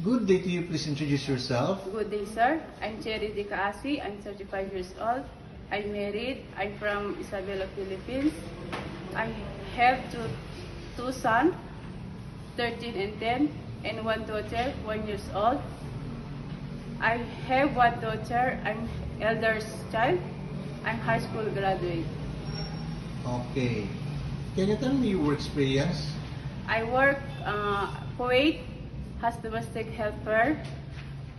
Good day to you. Please introduce yourself. Good day, sir. I'm Cherry De Caasi. I'm 35 years old. I'm married. I'm from Isabela, Philippines. I have two sons, 13 and 10, and one daughter, 1 year old. I have one daughter. I'm eldest child. I'm high school graduate. Okay. Can you tell me your work experience? I work Kuwait as domestic helper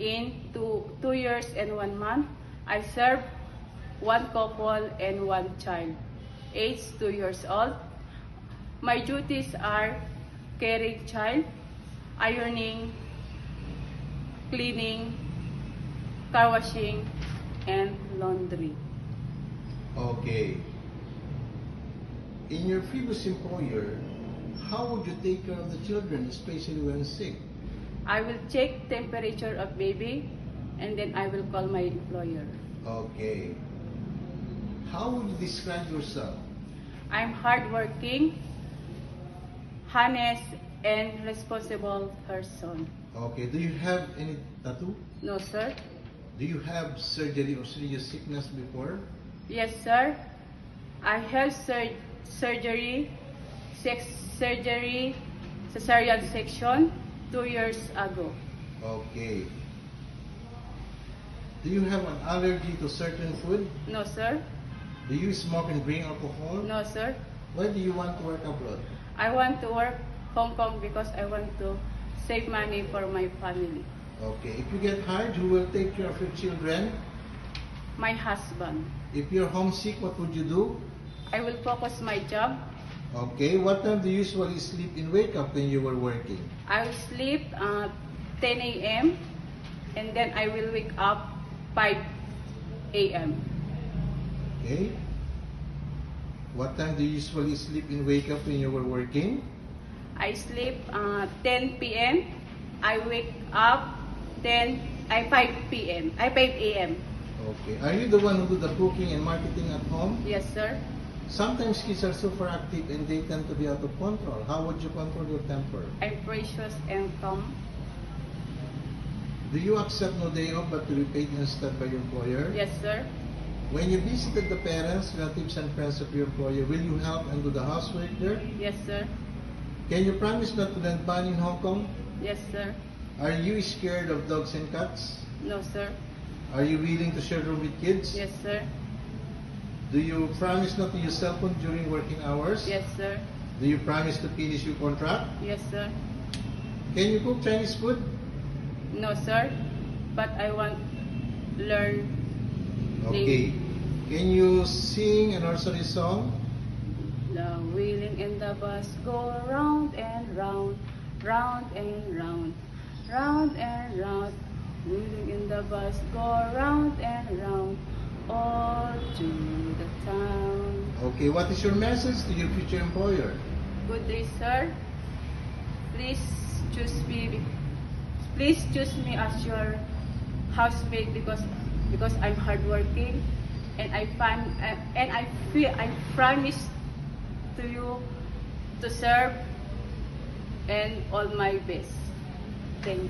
in 2 years and 1 month. I serve one couple and one child, aged 2 years old. My duties are caring child, ironing, cleaning, car washing, and laundry. Okay. In your previous employer, how would you take care of the children, especially when sick? I will check temperature of baby and then I will call my employer. Okay. How would you describe yourself? I'm hardworking, honest, and responsible person. Okay. Do you have any tattoo? No, sir. Do you have surgery or serious sickness before? Yes, sir. I have surgery, cesarean section 2 years ago. Okay. Do you have an allergy to certain food? No, sir. Do you smoke and drink alcohol? No, sir. Why do you want to work abroad? I want to work Hong Kong because I want to save money for my family. Okay. If you get hired, who will take care of your children? My husband. If you're homesick, what would you do? I will focus my job. Okay. What time do you usually sleep and wake up when you were working? I will sleep 10 a.m. and then I will wake up 5 a.m. Okay. What time do you usually sleep and wake up when you were working? I sleep 10 p.m. I wake up 5 p.m. 5 a.m. Okay. Are you the one who do the cooking and marketing at home? Yes, sir. Sometimes kids are super active and they tend to be out of control. How would you control your temper? I'm precious and calm. Do you accept no day off but to be paid instead by your employer? Yes, sir. When you visited the parents, relatives, and friends of your employer, will you help and do the housework there? Yes, sir. Can you promise not to lend money in Hong Kong? Yes, sir. Are you scared of dogs and cats? No, sir. Are you willing to share room with kids? Yes, sir. Do you promise not to use cell phone during working hours? Yes, sir. Do you promise to finish your contract? Yes, sir. Can you cook Chinese food? No, sir. But I want learn. Okay. Can you sing a nursery song? The wheeling and the bus go round and round, round and round, round and round. Wheeling in the bus go round and round, all through the town. Okay, what is your message to your future employer? Good day, sir. Please choose me. Please choose me as your housemate because I'm hardworking, and I promise to you to serve and all my best. Thank you.